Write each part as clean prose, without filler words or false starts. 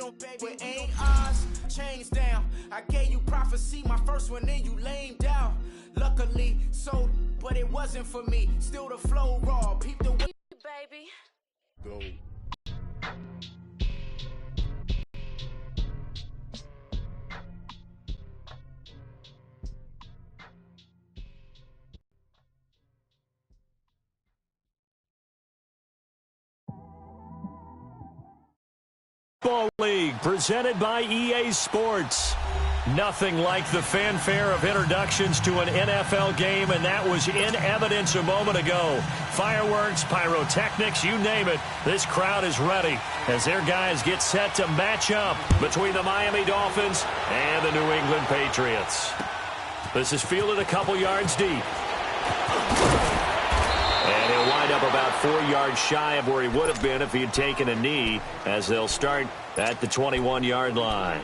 With ain't odds, chains down. I gave you prophecy, my first one, then you lame down. Luckily, so, but it wasn't for me. Still the flow raw, peep the way, baby. Go. Football League presented by EA Sports. Nothing like the fanfare of introductions to an NFL game, and that was in evidence a moment ago. Fireworks, pyrotechnics, you name it. This crowd is ready as their guys get set to match up between the Miami Dolphins and the New England Patriots. This is fielded a couple yards deep. And he'll wind up about 4 yards shy of where he would have been if he had taken a knee, as they'll start at the 21-yard line.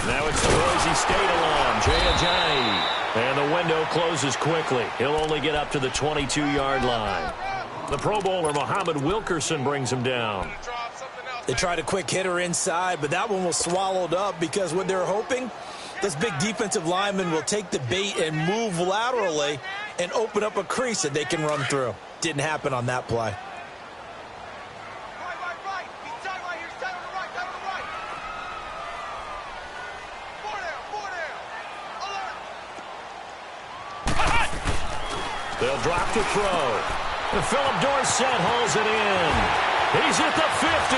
Now it's the Boise State alum, Jay Ajayi. And the window closes quickly. He'll only get up to the 22-yard line. The Pro Bowler, Muhammad Wilkerson, brings him down. They tried a quick hitter inside, but that one was swallowed up because what they're hoping, this big defensive lineman will take the bait and move laterally and open up a crease that they can run through. Didn't happen on that play. They'll drop to throw. And Philip Dorsett hauls it in. He's at the 50.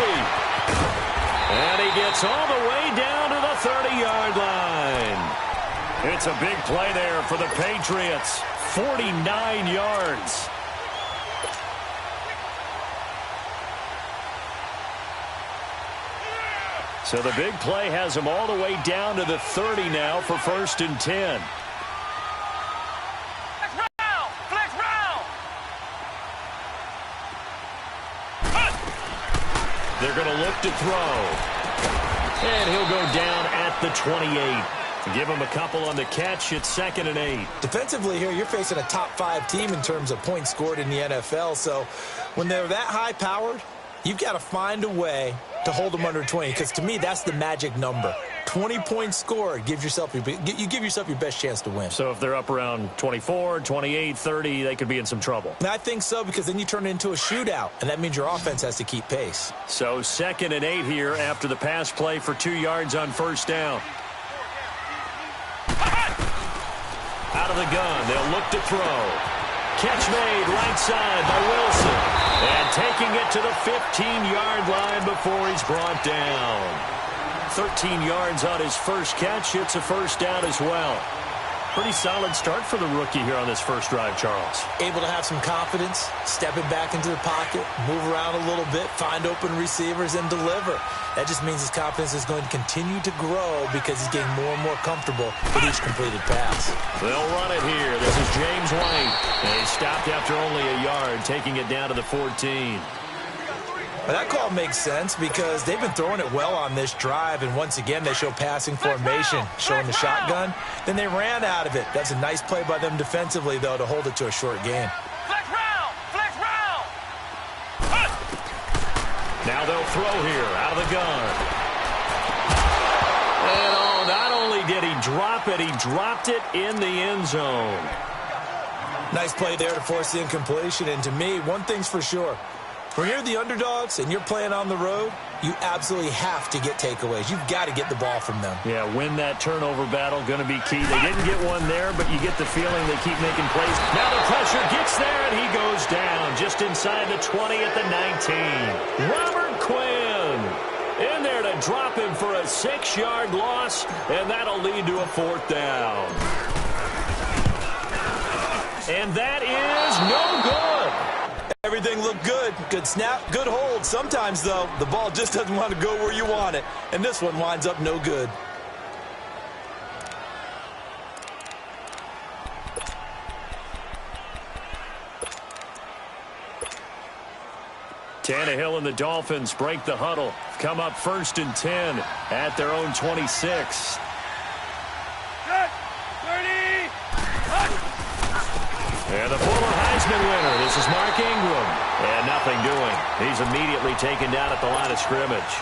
And he gets all the way down to the 30-yard line. It's a big play there for the Patriots. 49 yards. So the big play has him all the way down to the 30 now for 1st and 10. They're going to look to throw. And he'll go down at the 28. Give him a couple on the catch. It's 2nd and 8. Defensively here, you're facing a top-5 team in terms of points scored in the NFL. So when they're that high-powered, you've got to find a way to hold them under 20. Because to me, that's the magic number. 20 points scored, you give yourself your best chance to win. So if they're up around 24, 28, 30, they could be in some trouble. And I think so, because then you turn it into a shootout, and that means your offense has to keep pace. So 2nd and 8 here after the pass play for 2 yards on 1st down. Out of the gun, they'll look to throw. Catch made right side by Wilson. And taking it to the 15-yard line before he's brought down. 13 yards on his first catch. It's a 1st down as well. Pretty solid start for the rookie here on this first drive, Charles. Able to have some confidence, stepping back into the pocket, move around a little bit, find open receivers, and deliver. That just means his confidence is going to continue to grow because he's getting more and more comfortable with each completed pass. They'll run it here. This is James White. And he stopped after only a yard, taking it down to the 14. Well, that call makes sense because they've been throwing it well on this drive, and once again they show passing formation, showing the shotgun. Then they ran out of it. That's a nice play by them defensively, though, to hold it to a short gain. Flex round! Flex round! Now they'll throw here out of the gun. And oh, not only did he drop it, he dropped it in the end zone. Nice play there to force the incompletion, and to me, one thing's for sure. When you're the underdogs and you're playing on the road, you absolutely have to get takeaways. You've got to get the ball from them. Yeah, win that turnover battle, going to be key. They didn't get one there, but you get the feeling they keep making plays. Now the pressure gets there, and he goes down just inside the 20 at the 19. Robert Quinn in there to drop him for a 6-yard loss, and that'll lead to a 4th down. And that is no good. Everything looked good. Good snap, good hold. Sometimes, though, the ball just doesn't want to go where you want it. And this one winds up no good. Tannehill and the Dolphins break the huddle. Come up 1st and 10 at their own 26. And the former Heisman winner, this is Mark Ingram. And nothing doing. He's immediately taken down at the line of scrimmage.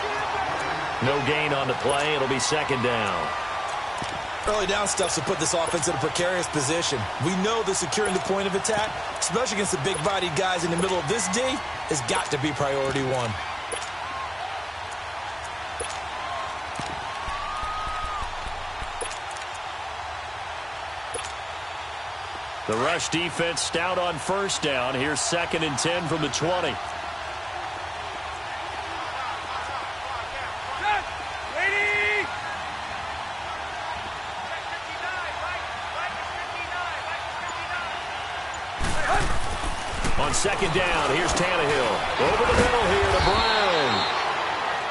No gain on the play. It'll be 2nd down. Early down stuff to put this offense in a precarious position. We know that securing the point of attack, especially against the big-bodied guys in the middle of this D, has got to be priority one. The rush defense stout on 1st down. Here's 2nd and 10 from the 20. On 2nd down, here's Tannehill. Over the middle here to Brown.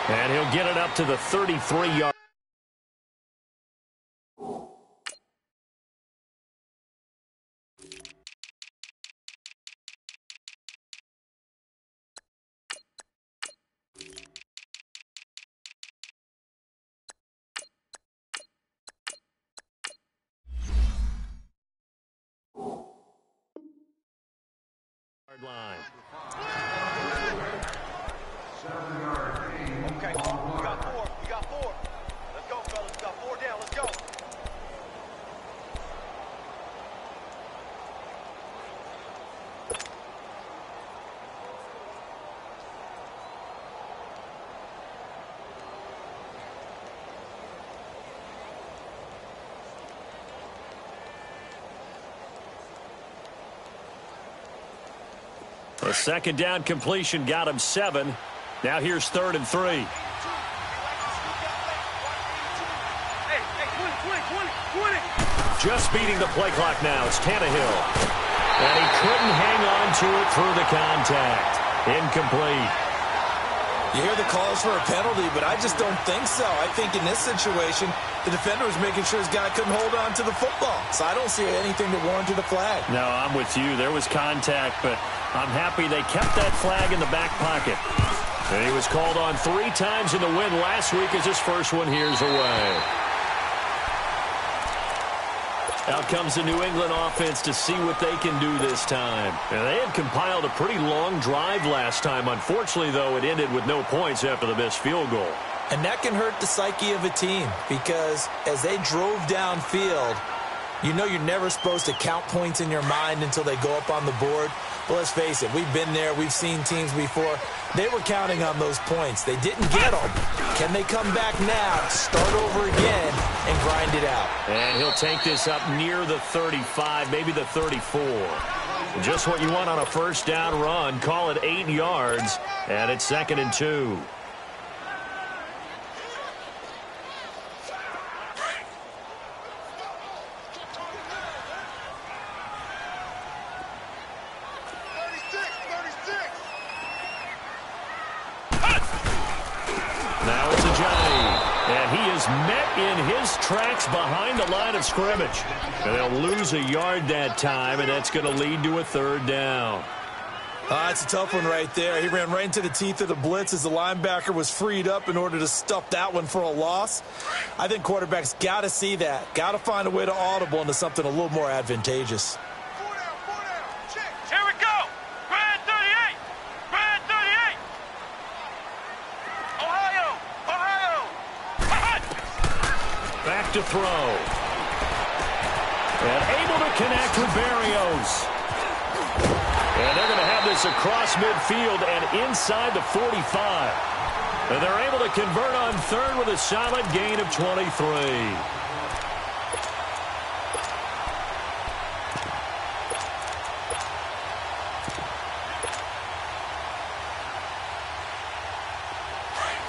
And he'll get it up to the 33-yard. Line. Okay, we got 4. We got 4. Let's go, fellas. We got 4 down. Let's go. A 2nd down completion got him 7. Now here's 3rd and 3. Just beating the play clock now. It's Tannehill. And he couldn't hang on to it through the contact. Incomplete. You hear the calls for a penalty, but I just don't think so. I think in this situation, the defender was making sure his guy couldn't hold on to the football. So I don't see anything that warranted a flag. No, I'm with you. There was contact, but I'm happy they kept that flag in the back pocket. And he was called on 3 times in the win last week as his first one here's away. Out comes the New England offense to see what they can do this time. And they had compiled a pretty long drive last time. Unfortunately, though, it ended with no points after the missed field goal. And that can hurt the psyche of a team because as they drove downfield, you know you're never supposed to count points in your mind until they go up on the board. But let's face it, we've been there. We've seen teams before. They were counting on those points. They didn't get them. Can they come back now, start over again, and grind it out? And he'll take this up near the 35, maybe the 34. Just what you want on a 1st down run. Call it 8 yards, and it's 2nd and 2. Met in his tracks behind the line of scrimmage. And they'll lose a yard that time, and that's going to lead to a 3rd down. It's a tough one right there. He ran right into the teeth of the blitz as the linebacker was freed up in order to stuff that one for a loss. I think quarterbacks got to see that. Got to find a way to audible into something a little more advantageous. Here we go. Brad 38. Brad 38. Ohio. Back to throw. And able to connect with Berrios. And they're going to have this across midfield and inside the 45. And they're able to convert on 3rd with a solid gain of 23.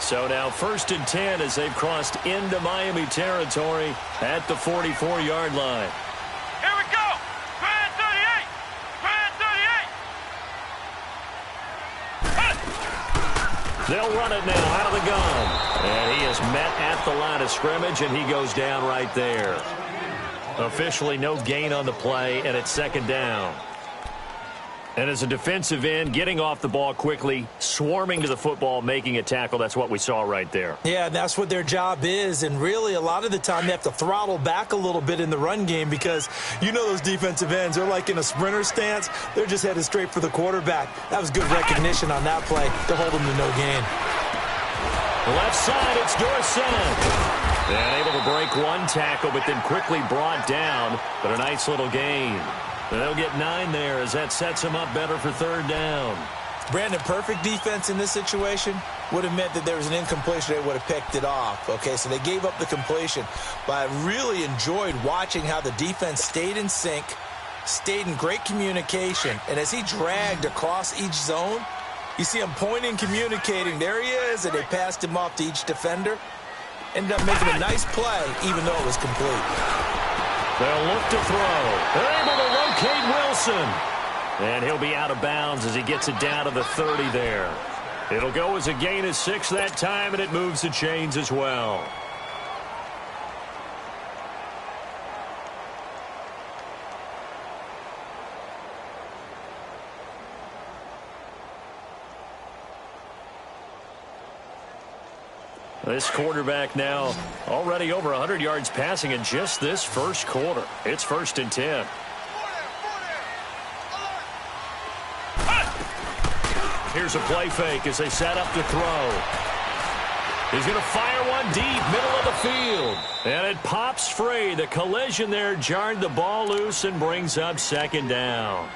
So now 1st and 10 as they've crossed into Miami territory at the 44-yard line. Here we go. Brad 38. Brad 38. They'll run it now out of the gun. And he is met at the line of scrimmage, and he goes down right there. Officially no gain on the play, and it's 2nd down. And as a defensive end, getting off the ball quickly, swarming to the football, making a tackle, that's what we saw right there. Yeah, that's what their job is. And really, a lot of the time, they have to throttle back a little bit in the run game because you know those defensive ends, they're like in a sprinter stance. They're just headed straight for the quarterback. That was good recognition on that play to hold them to no gain. Left side, it's Dorsett. And able to break one tackle, but then quickly brought down. But a nice little gain. They'll get 9 there as that sets them up better for third down. Brandon, perfect defense in this situation would have meant that there was an incompletion. They would have picked it off. Okay, so they gave up the completion. But I really enjoyed watching how the defense stayed in sync, stayed in great communication. And as he dragged across each zone, you see him pointing, communicating. There he is, and they passed him off to each defender. Ended up making a nice play, even though it was complete. They'll look to throw. They're able to locate Wilson. And he'll be out of bounds as he gets it down to the 30 there. It'll go as a gain of 6 that time, and it moves the chains as well. This quarterback now already over 100 yards passing in just this first quarter. It's 1st and 10. Here's a play fake as they set up to throw. He's going to fire one deep, middle of the field. And it pops free. The collision there jarred the ball loose and brings up 2nd down.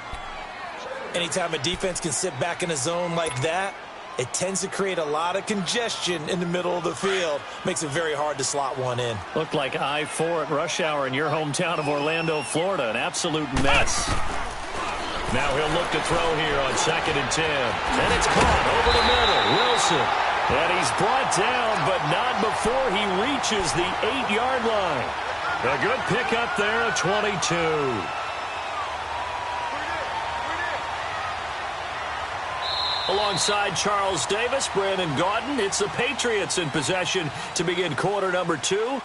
Anytime a defense can sit back in a zone like that, it tends to create a lot of congestion in the middle of the field. Makes it very hard to slot one in. Looked like I-4 at rush hour in your hometown of Orlando, Florida. An absolute mess. Now he'll look to throw here on 2nd and 10. And it's caught over the middle. Wilson. And he's brought down, but not before he reaches the 8-yard line. A good pickup there at 22. Alongside Charles Davis, Brandon Gaudin, it's the Patriots in possession to begin quarter number 2.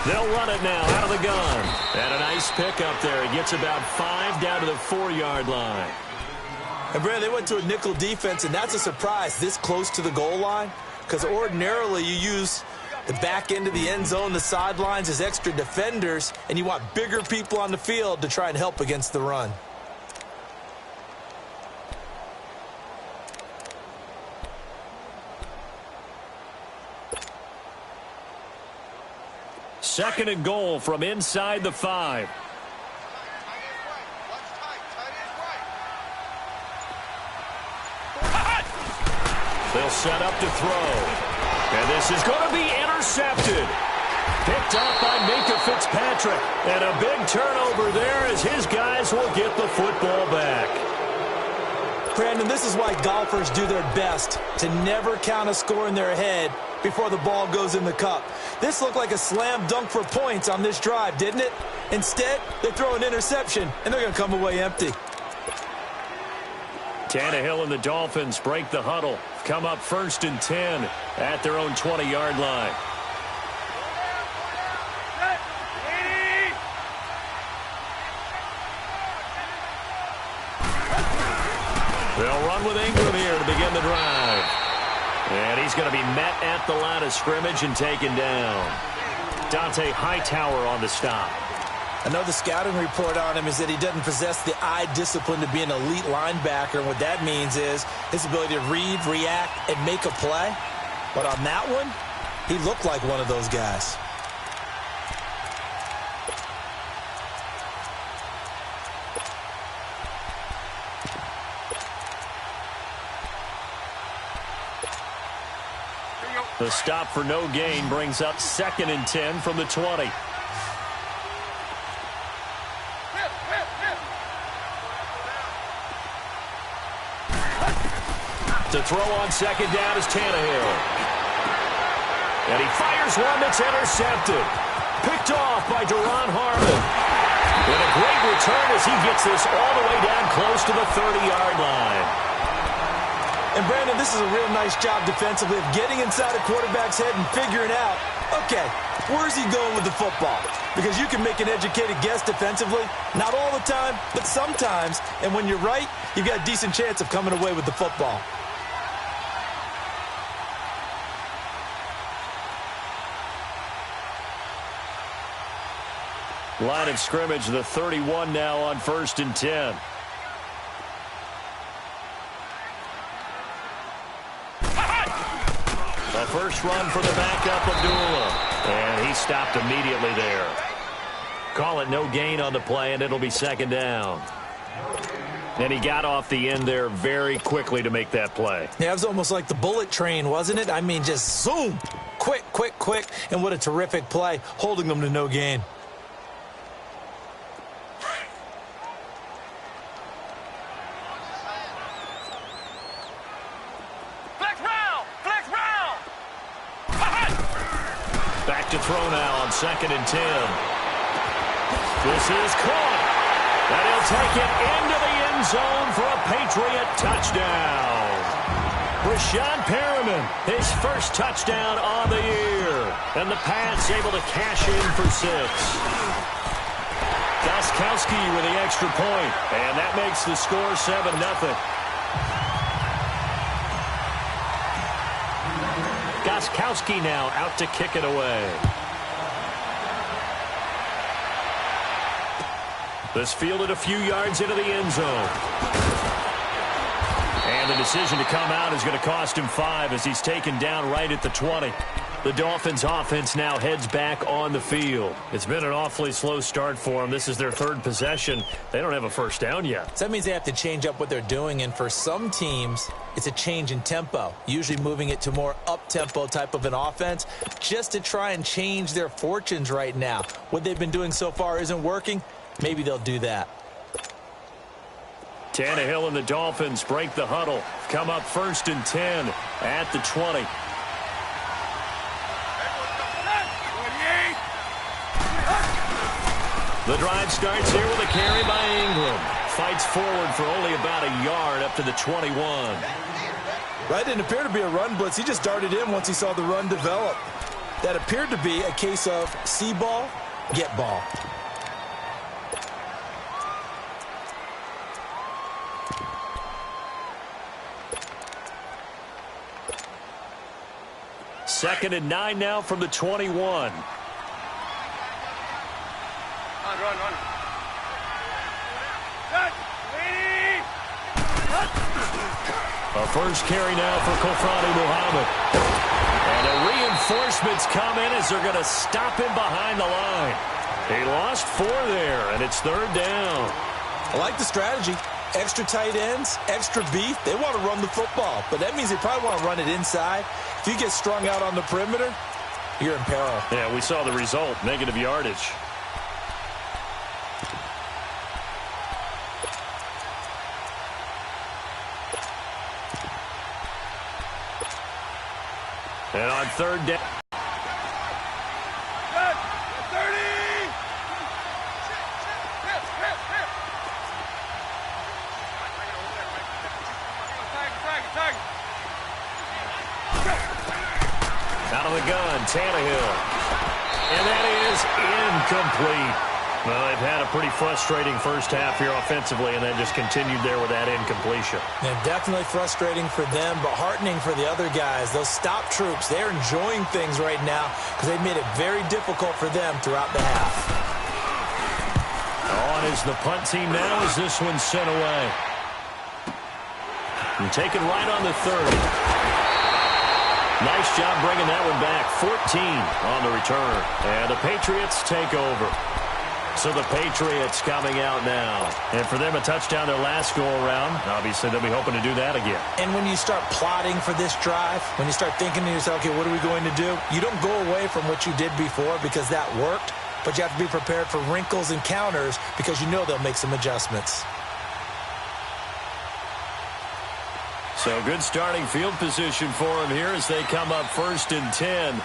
They'll run it now out of the gun. And a nice pickup there. He gets about 5 down to the 4-yard line. And, Brad, they went to a nickel defense, and that's a surprise this close to the goal line because ordinarily you use the back end of the end zone, the sidelines as extra defenders, and you want bigger people on the field to try and help against the run. Second and goal from inside the 5. They'll set up to throw. And this is going to be intercepted. Picked up by Minkah Fitzpatrick. And a big turnover there as his guys will get the football back. Brandon, this is why golfers do their best to never count a score in their head before the ball goes in the cup. This looked like a slam dunk for points on this drive, didn't it? Instead, they throw an interception, and they're going to come away empty. Tannehill and the Dolphins break the huddle. Come up 1st and 10 at their own 20-yard line. They'll run with Ingram here to begin the drive. And he's going to be met at the line of scrimmage and taken down. Dante Hightower on the stop. I know the scouting report on him is that he doesn't possess the eye discipline to be an elite linebacker. And what that means is his ability to read, react, and make a play. But on that one, he looked like one of those guys. The stop for no gain brings up 2nd and 10 from the 20. To throw on 2nd down is Tannehill. And he fires one that's intercepted. Picked off by Duron Harmon. And a great return as he gets this all the way down close to the 30-yard line. And, Brandon, this is a real nice job defensively of getting inside a quarterback's head and figuring out, okay, where's he going with the football? Because you can make an educated guess defensively, not all the time, but sometimes. And when you're right, you've got a decent chance of coming away with the football. Line of scrimmage, the 31 now on 1st and 10. The first run for the backup, Abdullah. And he stopped immediately there. Call it no gain on the play, and it'll be 2nd down. And he got off the end there very quickly to make that play. Yeah, it was almost like the bullet train, wasn't it? I mean, just zoom. Quick, quick, quick. And what a terrific play, holding them to no gain. Back to throw now on 2nd and 10. This is caught. And he'll take it into the end zone for a Patriot touchdown. Rashawn Perriman, his first touchdown on the year. And the Pats able to cash in for 6. Gostkowski with the extra point. And that makes the score 7-0. Gostkowski now out to kick it away. This fielded a few yards into the end zone. And the decision to come out is going to cost him 5 as he's taken down right at the 20. The Dolphins offense now heads back on the field. It's been an awfully slow start for them. This is their 3rd possession. They don't have a first down yet. So that means they have to change up what they're doing, and for some teams, it's a change in tempo, usually moving it to more up-tempo type of an offense just to try and change their fortunes right now. What they've been doing so far isn't working. Maybe they'll do that. Tannehill and the Dolphins break the huddle. Come up 1st and 10 at the 20. The drive starts here with a carry by Ingram. Fights forward for only about a yard up to the 21. Right, didn't appear to be a run blitz. He just darted in once he saw the run develop. That appeared to be a case of see ball, get ball. Second and 9 now from the 21. Run. A first carry now for Kofrani Muhammad. And the reinforcements come in as they're going to stop him behind the line. He lost 4 there, and it's 3rd down. I like the strategy. Extra tight ends, extra beef. They want to run the football, but that means they probably want to run it inside. If you get strung out on the perimeter, you're in peril. Yeah, we saw the result, negative yardage. And on 3rd down. Out of the gun, Tannehill. And that is incomplete. Well, they've had a pretty frustrating first half here offensively, and then just continued there with that incompletion. Yeah, definitely frustrating for them, but heartening for the other guys. Those stop troops, they're enjoying things right now because they've made it very difficult for them throughout the half. On is the punt team now as this one's sent away. And taken right on the 30. Nice job bringing that one back. 14 on the return. And the Patriots take over. So the Patriots coming out now. And for them, a touchdown their last go-around. Obviously, they'll be hoping to do that again. And when you start plotting for this drive, when you start thinking to yourself, okay, what are we going to do? You don't go away from what you did before because that worked. But you have to be prepared for wrinkles and counters because you know they'll make some adjustments. So good starting field position for them here as they come up 1st and 10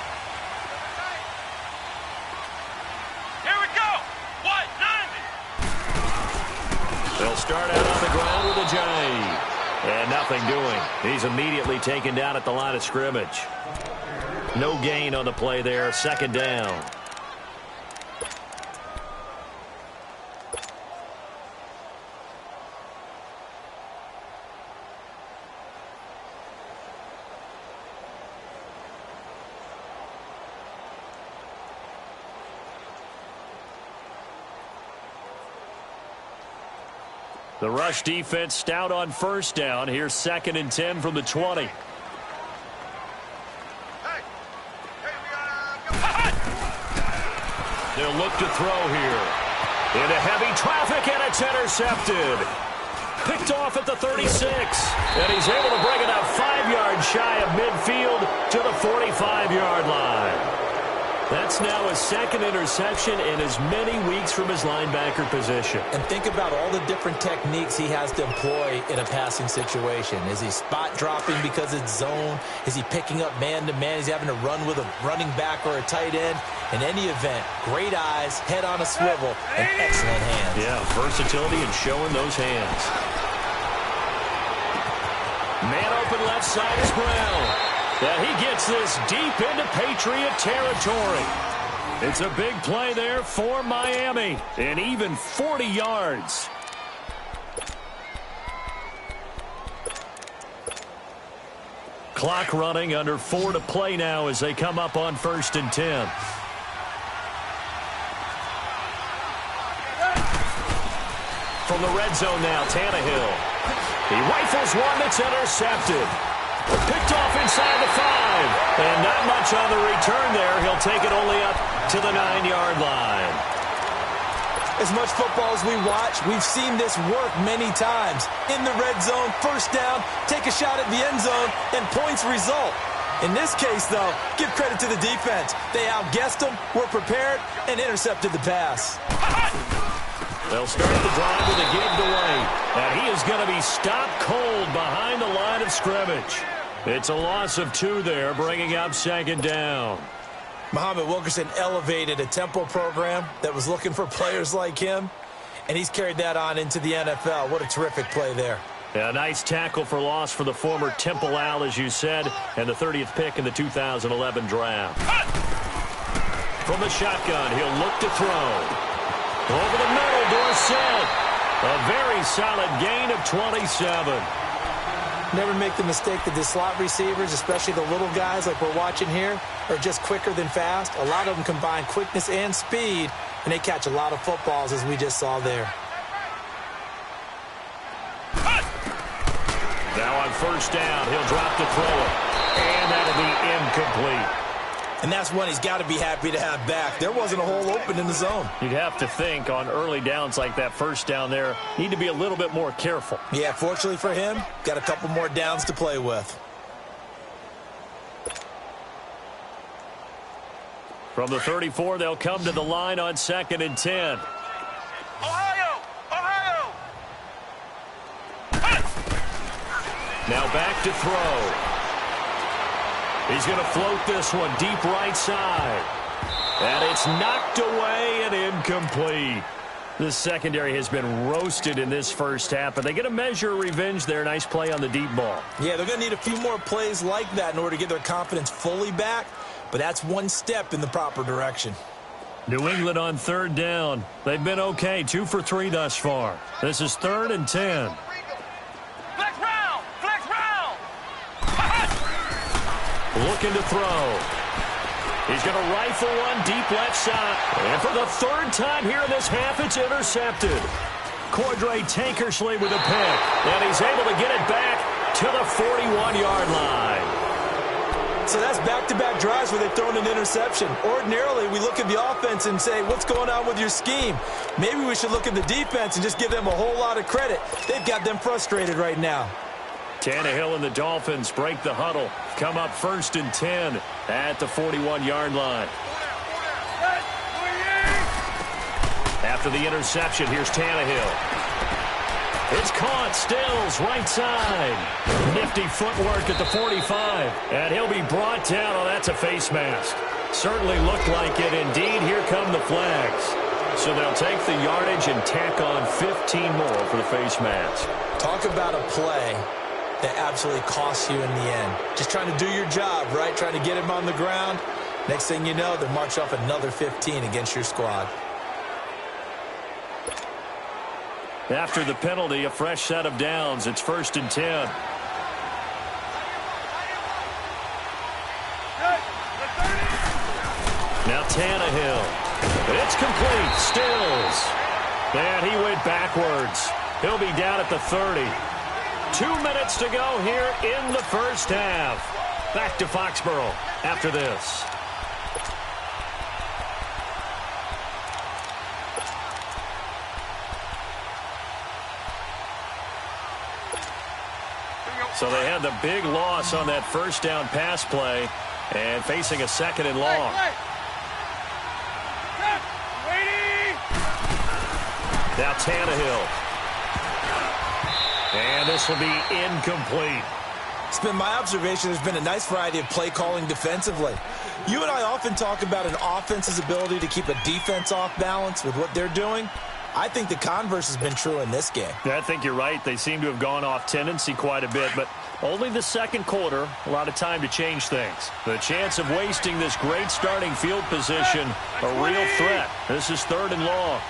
They'll start out on the ground with a J. And nothing doing. He's immediately taken down at the line of scrimmage. No gain on the play there. Second down. The rush defense stout on first down. Here's 2nd and 10 from the 20. They'll look to throw here. Into heavy traffic, and it's intercepted. Picked off at the 36. And he's able to bring it up 5 yards shy of midfield to the 45-yard line. That's now his 2nd interception in as many weeks from his linebacker position. And think about all the different techniques he has to employ in a passing situation. Is he spot dropping because it's zone? Is he picking up man-to-man? Is he having to run with a running back or a tight end? In any event, great eyes, head on a swivel, and excellent hands. Yeah, versatility and showing those hands. Man open left side is Brown. Yeah, he gets this deep into Patriot territory. It's a big play there for Miami. And even 40 yards. Clock running, under 4 to play now as they come up on 1st and 10. From the red zone now, Tannehill. He rifles one that's intercepted. Picked off inside the 5. And not much on the return there. He'll take it only up to the 9-yard line. As much football as we watch, we've seen this work many times. In the red zone, first down, take a shot at the end zone, and points result. In this case, though, give credit to the defense. They outguessed them, were prepared, and intercepted the pass. They'll start the drive with a give to Wade. And he is going to be stopped cold behind the line of scrimmage. It's a loss of 2 there, bringing up 2nd down. Muhammad Wilkerson elevated a tempo program that was looking for players like him, and he's carried that on into the NFL. What a terrific play there. Yeah, a nice tackle for loss for the former Temple Owl, as you said, and the 30th pick in the 2011 draft. From the shotgun, he'll look to throw. Over the middle, Dorsett. A very solid gain of 27. Never make the mistake that the slot receivers, especially the little guys like we're watching here, are just quicker than fast. A lot of them combine quickness and speed, and they catch a lot of footballs, as we just saw there. Now on first down, he'll drop to throw it. And that'll be incomplete. And that's one he's got to be happy to have back. There wasn't a hole open in the zone. You'd have to think on early downs like that first down there, need to be a little bit more careful. Yeah, fortunately for him, got a couple more downs to play with. From the 34, they'll come to the line on 2nd and 10. Ohio! Ohio! Now back to throw. He's going to float this one deep right side. And it's knocked away and incomplete. The secondary has been roasted in this first half, but they get a measure of revenge there. Nice play on the deep ball. Yeah, they're going to need a few more plays like that in order to get their confidence fully back, but that's one step in the proper direction. New England on 3rd down. They've been okay, 2 for 3 thus far. This is 3rd and 10. Flex round! Flex round! Looking to throw. He's going to rifle one deep left side. And for the 3rd time here in this half, it's intercepted. Cordray Tankersley with a pick. And he's able to get it back to the 41-yard line. So that's back-to-back drives where they've thrown an interception. Ordinarily, we look at the offense and say, what's going on with your scheme? Maybe we should look at the defense and just give them a whole lot of credit. They've got them frustrated right now. Tannehill and the Dolphins break the huddle. Come up 1st and 10 at the 41-yard line. After the interception, here's Tannehill. It's caught. Stills right side. Nifty footwork at the 45. And he'll be brought down. Oh, that's a face mask. Certainly looked like it. Indeed, here come the flags. So they'll take the yardage and tack on 15 more for the face mask. Talk about a play that absolutely costs you in the end. Just trying to do your job, right? Trying to get him on the ground. Next thing you know, they march off another 15 against your squad. After the penalty, a fresh set of downs. It's 1st and 10. Now Tannehill. It's complete. Stills. And he went backwards. He'll be down at the 30. 2 minutes to go here in the first half. Back to Foxborough after this. So they had the big loss on that first down pass play and facing a 2nd and long. Now Tannehill. And this will be incomplete. It's been my observation there's been a nice variety of play calling defensively. You and I often talk about an offense's ability to keep a defense off balance with what they're doing. I think the converse has been true in this game. Yeah, I think you're right. They seem to have gone off tendency quite a bit, but only the second quarter, a lot of time to change things. The chance of wasting this great starting field position, a real threat. This is 3rd and long.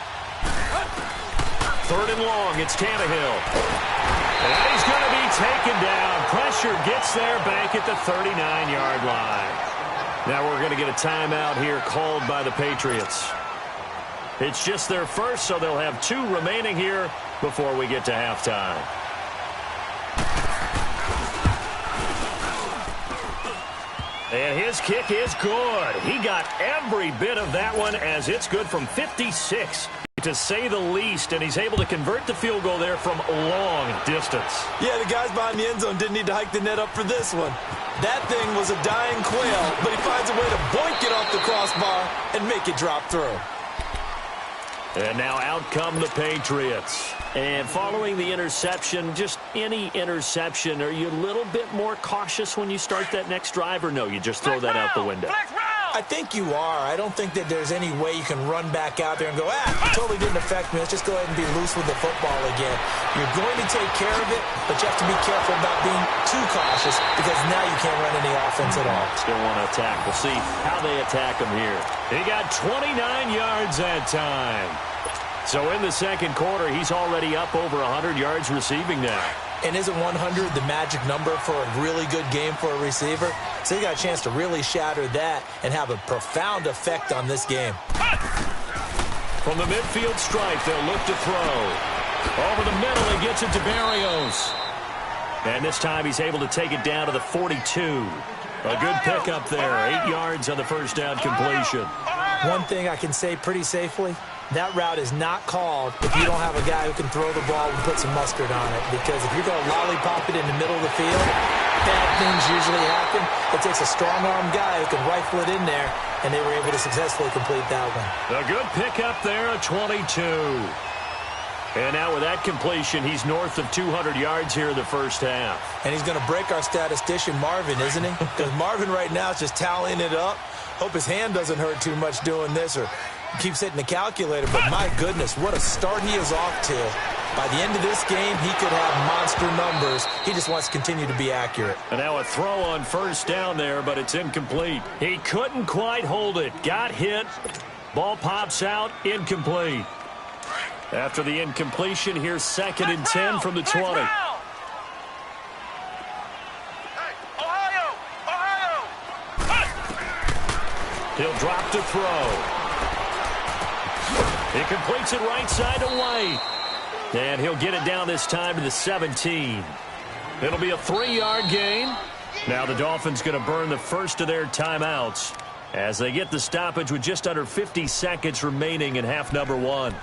3rd and long, it's Tannehill. And he's going to be taken down. Pressure gets there back at the 39-yard line. Now we're going to get a timeout here called by the Patriots. It's just their first, so they'll have 2 remaining here before we get to halftime. And his kick is good. He got every bit of that one as it's good from 56, to say the least, and he's able to convert the field goal there from long distance. Yeah, the guys behind the end zone didn't need to hike the net up for this one. That thing was a dying quail, but he finds a way to boink it off the crossbar and make it drop through. And now out come the Patriots. And following the interception, just any interception, are you a little bit more cautious when you start that next drive, or no, you just throw that out the window? I think you are. I don't think that there's any way you can run back out there and go, it totally didn't affect me. Let's just go ahead and be loose with the football again. You're going to take care of it, but you have to be careful about being too cautious because now you can't run any offense at all. Still want to attack. We'll see how they attack him here. He got 29 yards that time. So in the second quarter, he's already up over 100 yards receiving now. And isn't 100 the magic number for a really good game for a receiver? So he got a chance to really shatter that and have a profound effect on this game. From the midfield stripe, they'll look to throw. Over the middle, he gets it to Barrios. And this time he's able to take it down to the 42. A good pickup there. 8 yards on the first down completion. One thing I can say pretty safely, that route is not called if you don't have a guy who can throw the ball and put some mustard on it. Because if you're going to lollipop it in the middle of the field, bad things usually happen. It takes a strong-arm guy who can rifle it in there, and they were able to successfully complete that one. A good pickup there at 22. And now with that completion, he's north of 200 yards here in the first half. And he's going to break our statistician, Marvin, isn't he? Because Marvin right now is just tallying it up. Hope his hand doesn't hurt too much doing this or keeps hitting the calculator. But my goodness, what a start he is off to. By the end of this game, he could have monster numbers. He just wants to continue to be accurate. And now a throw on first down there, but it's incomplete. He couldn't quite hold it. Got hit. Ball pops out. Incomplete. After the incompletion, here's 2nd and 10 from the 20. He'll drop to throw. He completes it right side to White. And he'll get it down this time to the 17. It'll be a 3-yard gain. Now the Dolphins going to burn the first of their timeouts as they get the stoppage with just under 50 seconds remaining in half number 1.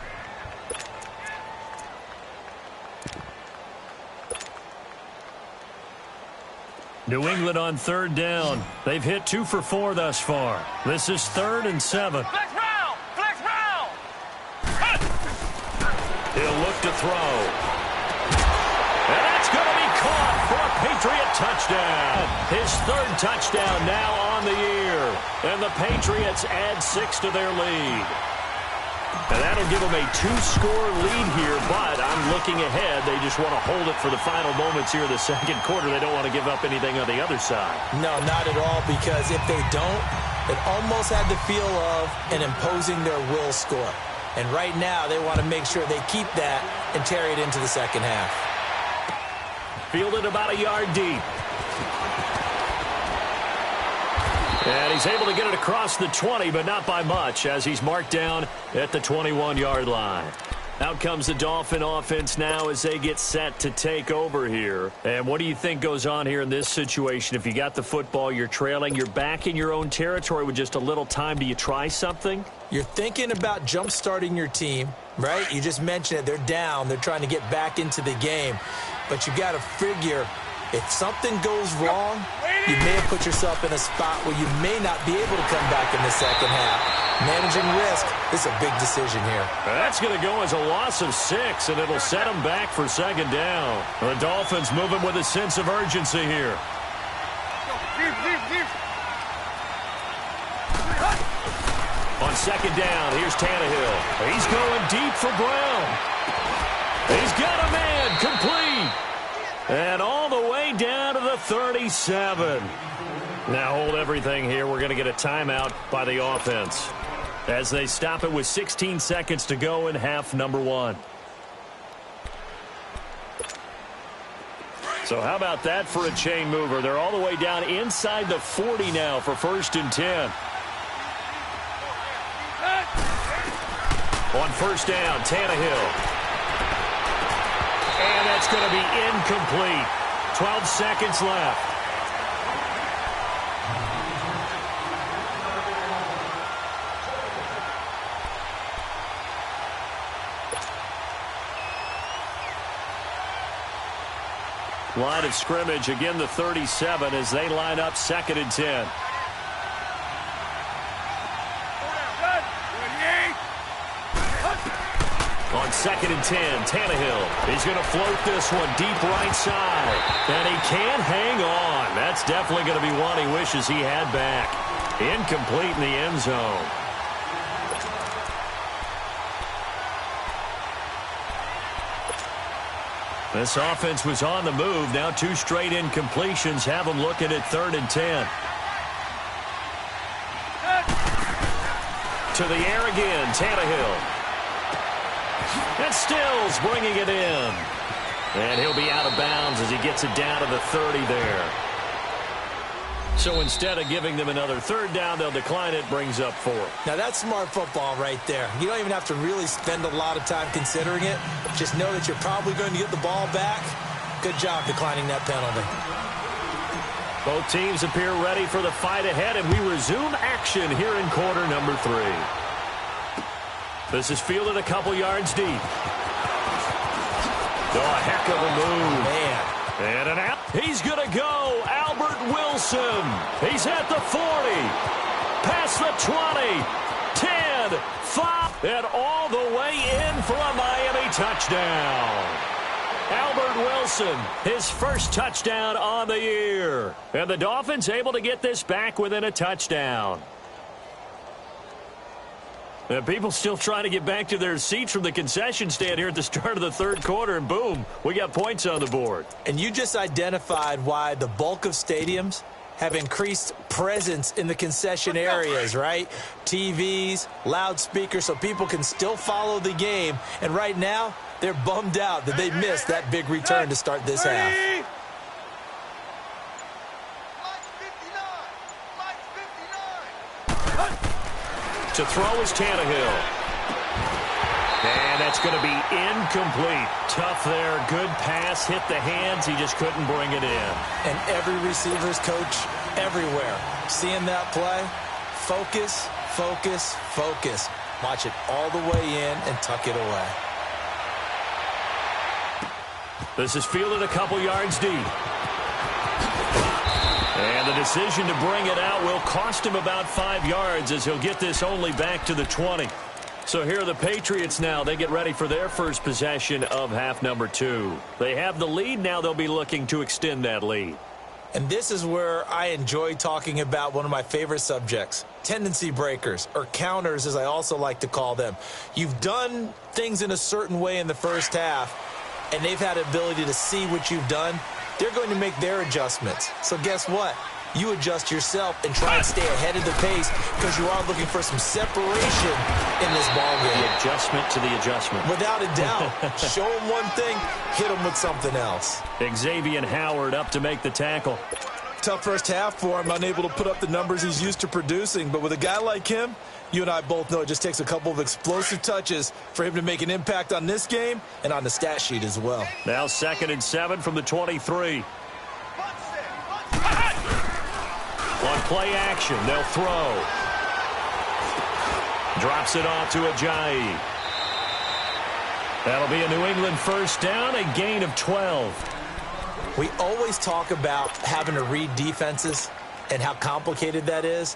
New England on 3rd down. They've hit 2 for 4 thus far. This is 3rd and 7. Flex round! Flex round! He'll look to throw. And that's going to be caught for a Patriot touchdown. His 3rd touchdown now on the year. And the Patriots add 6 to their lead. And that'll give them a 2-score lead here, but I'm looking ahead. They just want to hold it for the final moments here in the second quarter. They don't want to give up anything on the other side. No, not at all, because if they don't, it almost had the feel of an imposing their will score. And right now, they want to make sure they keep that and carry it into the second half. Fielded about a yard deep. And he's able to get it across the 20, but not by much, as he's marked down at the 21-yard line. Out comes the Dolphin offense now as they get set to take over here. And what do you think goes on here in this situation? If you got the football, you're trailing, you're back in your own territory with just a little time. Do you try something? You're thinking about jump-starting your team, right? You just mentioned it. They're down. They're trying to get back into the game. But you got to figure, if something goes wrong, you may have put yourself in a spot where you may not be able to come back in the second half. Managing risk is a big decision here. That's going to go as a loss of 6, and it'll set them back for second down. The Dolphins moving with a sense of urgency here. On second down, here's Tannehill. He's going deep for Brown. He's got a man complete. And all the way down to the 37. Now hold everything here. We're going to get a timeout by the offense as they stop it with 16 seconds to go in half number 1. So how about that for a chain mover? They're all the way down inside the 40 now for 1st and 10. On first down, Tannehill. And that's going to be incomplete. 12 seconds left. Line of scrimmage, again the 37 as they line up 2nd and 10. On 2nd and 10, Tannehill. He's going to float this one deep right side. And he can't hang on. That's definitely going to be one he wishes he had back. Incomplete in the end zone. This offense was on the move. Now 2 straight incompletions have them looking at 3rd and 10. To the air again, Tannehill. And Stills bringing it in. And he'll be out of bounds as he gets it down to the 30 there. So instead of giving them another 3rd down, they'll decline it, brings up 4. Now that's smart football right there. You don't even have to really spend a lot of time considering it. Just know that you're probably going to get the ball back. Good job declining that penalty. Both teams appear ready for the fight ahead, and we resume action here in quarter number 3. This is fielded a couple yards deep. Oh, a heck of a move. Man. And an out. He's going to go. Albert Wilson. He's at the 40. Past the 20. 10. 5. And all the way in for a Miami touchdown. Albert Wilson, his first touchdown on the year. And the Dolphins able to get this back within a touchdown. And people still trying to get back to their seats from the concession stand here at the start of the 3rd quarter, and boom, we got points on the board. And you just identified why the bulk of stadiums have increased presence in the concession areas, right? TVs, loudspeakers, so people can still follow the game. And right now, they're bummed out that they missed that big return to start this half. To throw is Tannehill. And that's going to be incomplete. Tough there. Good pass. Hit the hands. He just couldn't bring it in. And every receiver's coach everywhere. Seeing that play, focus, focus, focus. Watch it all the way in and tuck it away. This is fielded a couple yards deep. And the decision to bring it out will cost him about 5 yards as he'll get this only back to the 20. So here are the Patriots now. They get ready for their first possession of half number 2. They have the lead. Now they'll be looking to extend that lead. And this is where I enjoy talking about one of my favorite subjects, tendency breakers, or counters as I also like to call them. You've done things in a certain way in the first half, and they've had the ability to see what you've done. They're going to make their adjustments. So guess what? You adjust yourself and try and stay ahead of the pace because you are looking for some separation in this ballgame. The adjustment to the adjustment. Without a doubt. Show them one thing, hit them with something else. Xavier Howard up to make the tackle. Tough first half for him, unable to put up the numbers he's used to producing. But with a guy like him, you and I both know it just takes a couple of explosive touches for him to make an impact on this game and on the stat sheet as well. Now 2nd and 7 from the 23. On play action, they'll throw. Drops it off to Ajayi. That'll be a New England first down, a gain of 12. We always talk about having to read defenses and how complicated that is.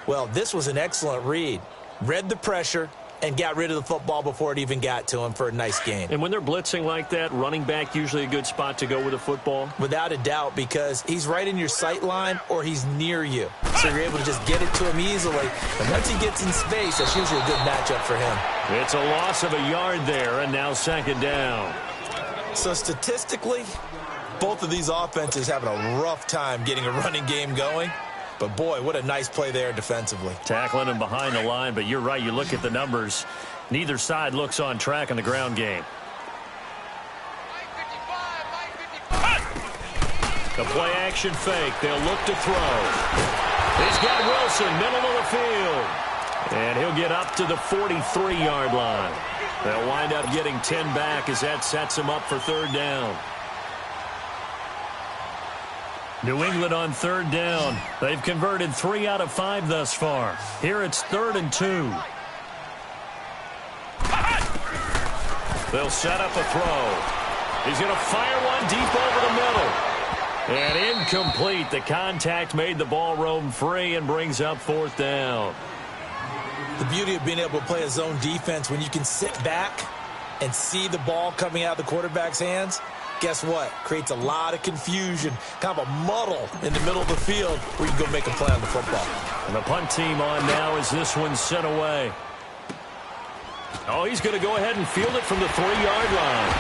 Well, this was an excellent read. Read the pressure and got rid of the football before it even got to him for a nice gain. And when they're blitzing like that, running back usually a good spot to go with a football? Without a doubt, because he's right in your sight line or he's near you. So you're able to just get it to him easily. And once he gets in space, that's usually a good matchup for him. It's a loss of a yard there, and now 2nd down. So statistically, both of these offenses having a rough time getting a running game going. But, boy, what a nice play there defensively. Tackling him behind the line, but you're right. You look at the numbers. Neither side looks on track in the ground game. The play-action fake. They'll look to throw. He's got Wilson, middle of the field. And he'll get up to the 43-yard line. They'll wind up getting 10 back as that sets him up for 3rd down. New England on 3rd down. They've converted 3 out of 5 thus far. Here it's 3rd and 2. They'll set up a throw. He's going to fire one deep over the middle. And incomplete. The contact made the ball roam free and brings up 4th down. The beauty of being able to play a zone defense when you can sit back and see the ball coming out of the quarterback's hands. Guess what? Creates a lot of confusion, kind of a muddle in the middle of the field where you can go make a play on the football. And the punt team on now as this one's sent away. Oh, he's going to go ahead and field it from the 3-yard line.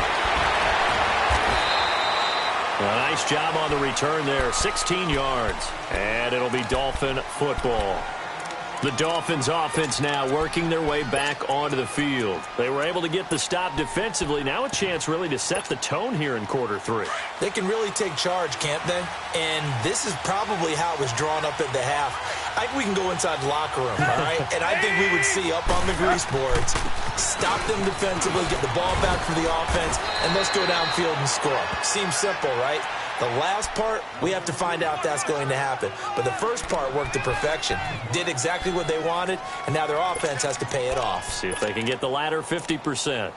A nice job on the return there, 16 yards. And it'll be Dolphin football. The Dolphins offense now working their way back onto the field. They were able to get the stop defensively. Now a chance really to set the tone here in quarter 3. They can really take charge, can't they? And this is probably how it was drawn up at the half. I think we can go inside the locker room, all right? And I think we would see up on the grease boards, stop them defensively, get the ball back from the offense, and let's go downfield and score. Seems simple, right? The last part, we have to find out if that's going to happen. But the first part worked to perfection. Did exactly what they wanted, and now their offense has to pay it off. See if they can get the latter 50%.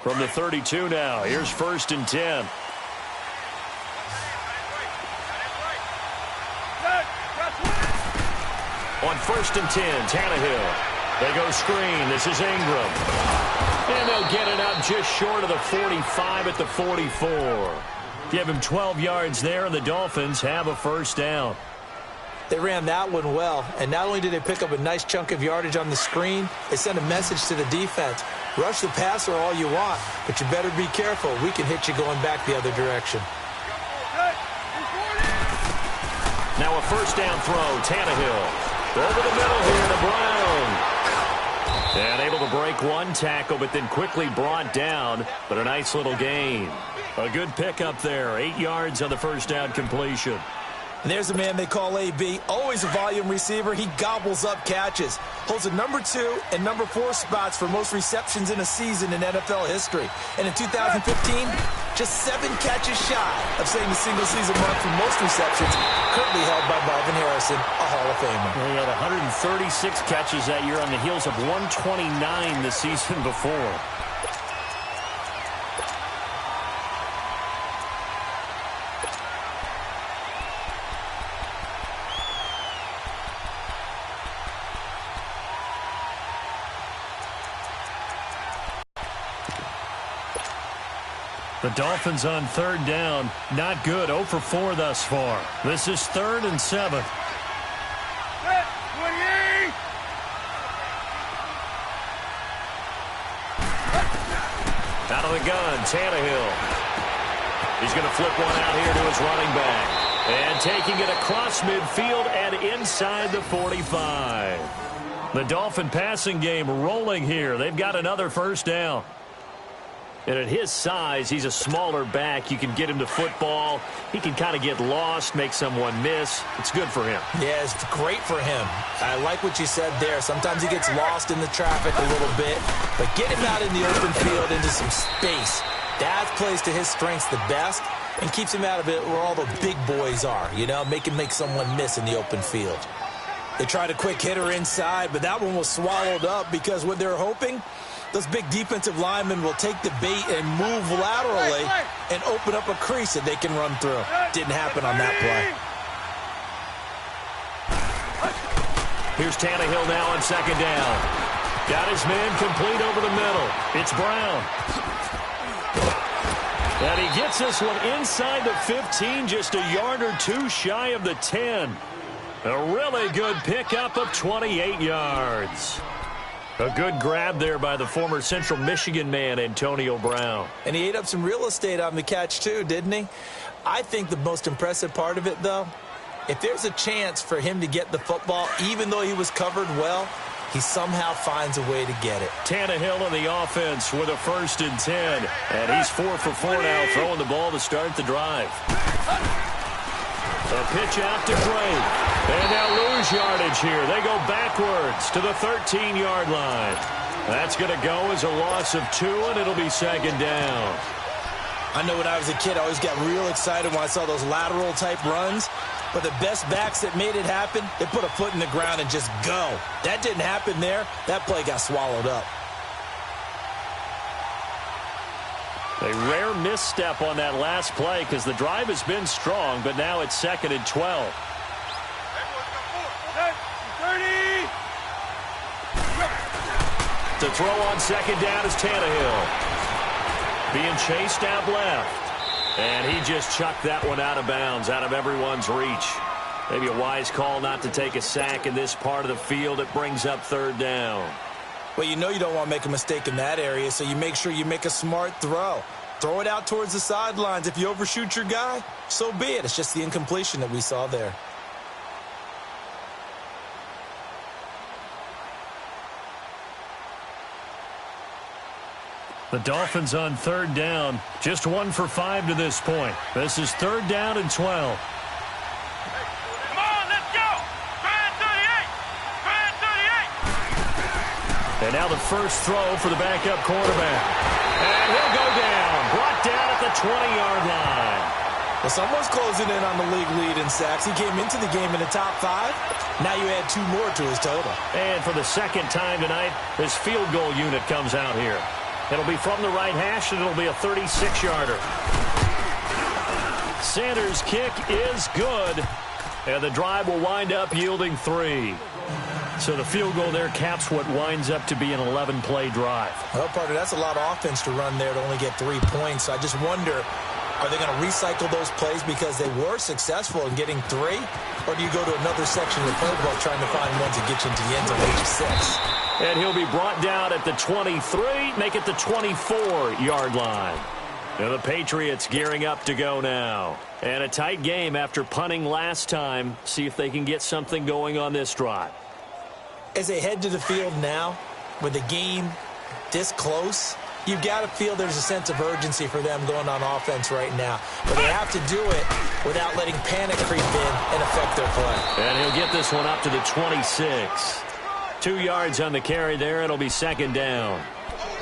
From the 32 now, here's 1st and 10. On 1st and 10, Tannehill. They go screen. This is Ingram. And they'll get it up just short of the 45 at the 44. Give him 12 yards there, and the Dolphins have a 1st down. They ran that one well, and not only did they pick up a nice chunk of yardage on the screen, they sent a message to the defense. Rush the passer all you want, but you better be careful. We can hit you going back the other direction. Now a 1st down throw, Tannehill. Over the middle here to Brown. And able to break one tackle, but then quickly brought down. But a nice little gain. A good pickup there. 8 yards on the 1st down completion. And there's a man they call AB, always a volume receiver. He gobbles up catches. Holds the number 2 and number 4 spots for most receptions in a season in NFL history. And in 2015, just 7 catches shy of setting the single-season mark for most receptions, currently held by Marvin Harrison, a Hall of Famer. He had 136 catches that year on the heels of 129 the season before. The Dolphins on third down. Not good. 0 for 4 thus far. This is 3rd and 7. Out of the gun, Tannehill. He's going to flip one out here to his running back. And taking it across midfield and inside the 45. The Dolphin passing game rolling here. They've got another first down. And at his size, he's a smaller back. You can get him to football. He can kind of get lost, make someone miss. It's good for him. Yeah, it's great for him. I like what you said there. Sometimes he gets lost in the traffic a little bit. But get him out in the open field into some space. That plays to his strengths the best and keeps him out of it where all the big boys are. You know, make him make someone miss in the open field. They tried a quick hitter inside, but that one was swallowed up because what they're hoping, those big defensive linemen will take the bait and move laterally and open up a crease that they can run through. Didn't happen on that play. Here's Tannehill now on second down. Got his man complete over the middle. It's Brown. And he gets this one inside the 15, just a yard or two shy of the 10. A really good pickup of 28 yards. A good grab there by the former Central Michigan man, Antonio Brown. And he ate up some real estate on the catch, too, didn't he? I think the most impressive part of it, though, if there's a chance for him to get the football, even though he was covered well, he somehow finds a way to get it. Tannehill in the offense with a 1st and 10. And he's 4 for 4 now, throwing the ball to start the drive. A pitch out to Gray. And now lose yardage here. They go backwards to the 13-yard line. That's going to go as a loss of 2, and it'll be second down. I know when I was a kid, I always got real excited when I saw those lateral-type runs. But the best backs that made it happen, they put a foot in the ground and just go. That didn't happen there. That play got swallowed up. A rare misstep on that last play because the drive has been strong, but now it's 2nd and 12. To throw on second down is Tannehill. Being chased out left. And he just chucked that one out of bounds, out of everyone's reach. Maybe a wise call not to take a sack in this part of the field. It brings up 3rd down. Well, you know you don't want to make a mistake in that area, so you make sure you make a smart throw. Throw it out towards the sidelines. If you overshoot your guy, so be it. It's just the incompletion that we saw there. The Dolphins on 3rd down. Just 1 for 5 to this point. This is 3rd down and 12. Come on, let's go! Try it 38! Try it 38! And now the first throw for the backup quarterback. And he'll go down. Brought down at the 20-yard line. Well, someone's closing in on the league lead in sacks. He came into the game in the top 5. Now you add 2 more to his total. And for the second time tonight, this field goal unit comes out here. It'll be from the right hash, and it'll be a 36-yarder. Sanders' kick is good, and the drive will wind up yielding 3. So the field goal there caps what winds up to be an 11-play drive. Well, partner, that's a lot of offense to run there to only get 3 points. So I just wonder, are they going to recycle those plays because they were successful in getting 3? Or do you go to another section of the playbook trying to find ones that get you into the end zone, which is 6? And he'll be brought down at the 23, make it the 24-yard line. Now the Patriots gearing up to go now. And a tight game after punting last time. See if they can get something going on this drive. As they head to the field now, with the game this close, you've got to feel there's a sense of urgency for them going on offense right now. But they have to do it without letting panic creep in and affect their play. And he'll get this one up to the 26. 2 yards on the carry there. It'll be second down.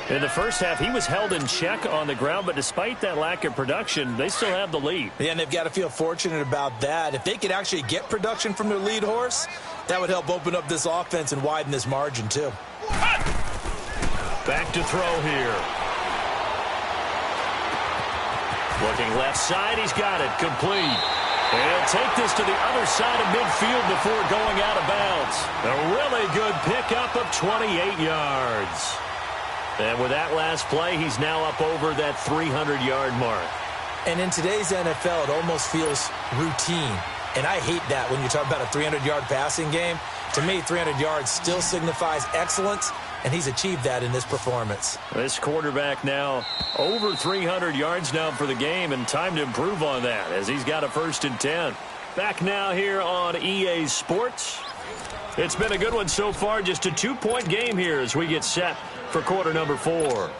In the first half, he was held in check on the ground, but despite that lack of production, they still have the lead. Yeah, and they've got to feel fortunate about that. If they could actually get production from their lead horse, that would help open up this offense and widen this margin, too. Back to throw here. Looking left side, he's got it. Complete. And he'll take this to the other side of midfield before going out of bounds. A really good pickup of 28 yards. And with that last play, he's now up over that 300-yard mark. And in today's NFL, it almost feels routine. And I hate that when you talk about a 300-yard passing game. To me, 300 yards still signifies excellence, and he's achieved that in this performance. This quarterback now over 300 yards now for the game, and time to improve on that as he's got a 1st and 10. Back now here on EA Sports. It's been a good one so far, just a 2-point game here as we get set for quarter number 4.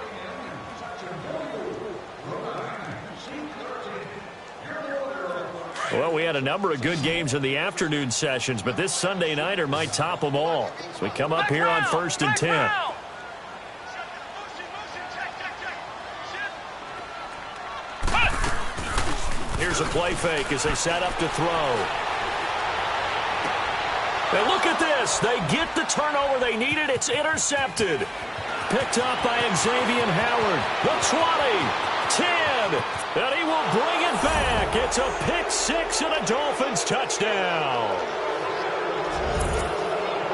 Well, we had a number of good games in the afternoon sessions, but this Sunday nighter might top them all. So we come up here on 1st and 10. Here's a play fake as they set up to throw. And look at this. They get the turnover they needed. It's intercepted. Picked up by Xavier Howard. The 20, 10, and he will bring it back. It's a pick 6 and a Dolphins touchdown.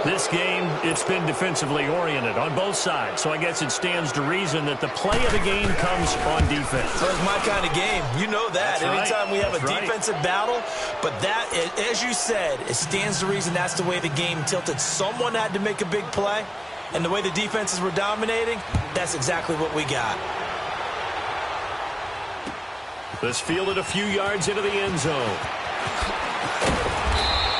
This game, it's been defensively oriented on both sides, so I guess it stands to reason that the play of the game comes on defense. So it's my kind of game. You know that. Anytime we have a defensive battle, but that, as you said, it stands to reason that's the way the game tilted. Someone had to make a big play, and the way the defenses were dominating, that's exactly what we got. This fielded a few yards into the end zone.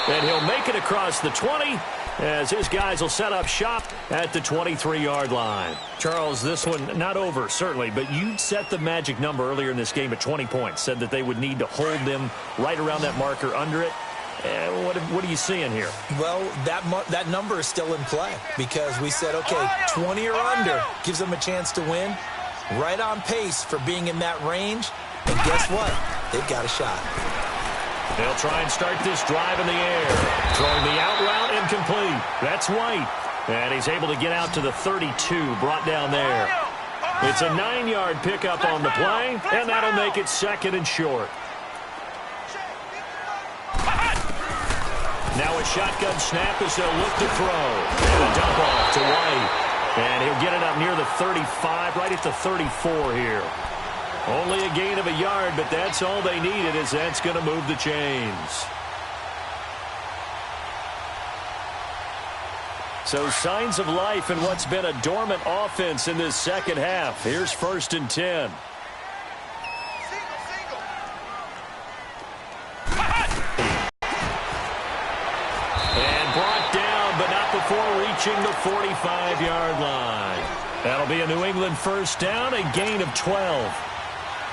And he'll make it across the 20 as his guys will set up shop at the 23-yard line. Charles, this one not over, certainly, but you set the magic number earlier in this game at 20 points, said that they would need to hold them right around that marker under it. What are you seeing here? Well, that number is still in play because we said, okay, 20 or under gives them a chance to win. Right on pace for being in that range. And guess what? They've got a shot. They'll try and start this drive in the air. Throwing the out route, incomplete. That's White. And he's able to get out to the 32, brought down there. It's a 9-yard pickup on the play, and that'll make it 2nd and short. Now a shotgun snap as they'll look to throw. And a dump off to White. And he'll get it up near the 35, right at the 34 here. Only a gain of a yard, but that's all they needed as that's going to move the chains. So signs of life in what's been a dormant offense in this second half. Here's 1st and 10. And brought down, but not before reaching the 45-yard line. That'll be a New England 1st down, a gain of 12.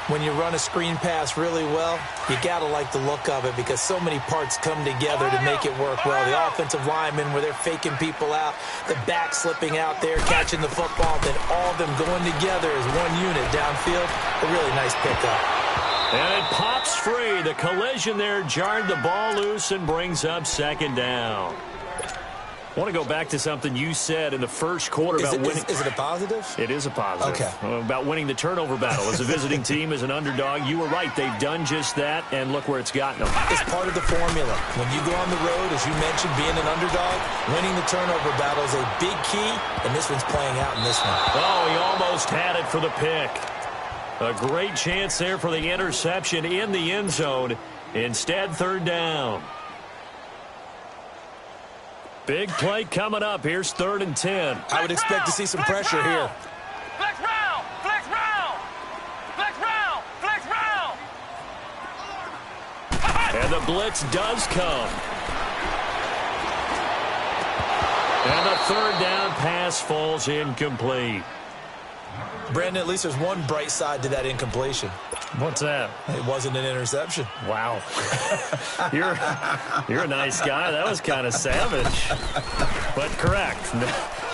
When you run a screen pass really well, you got to like the look of it because so many parts come together to make it work well. The offensive linemen, where they're faking people out, the back slipping out there, catching the football, then all of them going together as one unit downfield. A really nice pickup. And it pops free. The collision there jarred the ball loose and brings up 2nd down. I want to go back to something you said in the first quarter about winning. Is it a positive? It is a positive. Okay. About winning the turnover battle as a visiting team, as an underdog. You were right. They've done just that, and look where it's gotten them. It's part of the formula. When you go on the road, as you mentioned, being an underdog, winning the turnover battle is a big key, and this one's playing out in this one. Oh, he almost had it for the pick. A great chance there for the interception in the end zone. Instead, 3rd down. Big play coming up. Here's 3rd and 10. I would expect to see some pressure here. Flex round! Flex round! Flex round! Flex round! And the blitz does come. And the 3rd down pass falls incomplete. Brandon, at least there's one bright side to that incompletion. What's that? It wasn't an interception. Wow. You're a nice guy. That was kind of savage. But correct.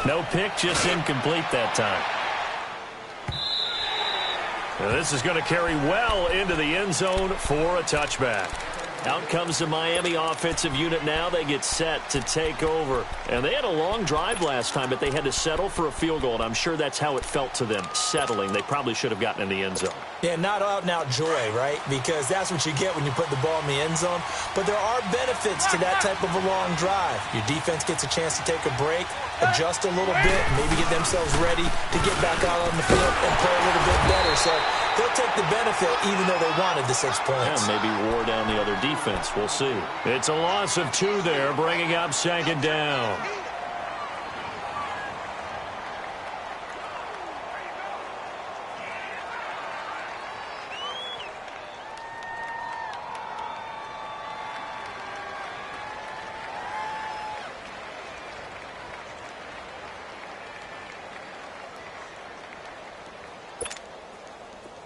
No pick, just incomplete that time. Now this is going to carry well into the end zone for a touchback. Out comes the Miami offensive unit now. They get set to take over. And they had a long drive last time, but they had to settle for a field goal, and I'm sure that's how it felt to them, settling. They probably should have gotten in the end zone. Yeah, not out-and-out joy, right? Because that's what you get when you put the ball in the end zone. But there are benefits to that type of a long drive. Your defense gets a chance to take a break, adjust a little bit, maybe get themselves ready to get back out on the field and play a little bit better. So they'll take the benefit even though they wanted the 6 points. And maybe wore down the other defense. We'll see. It's a loss of 2 there, bringing up second down.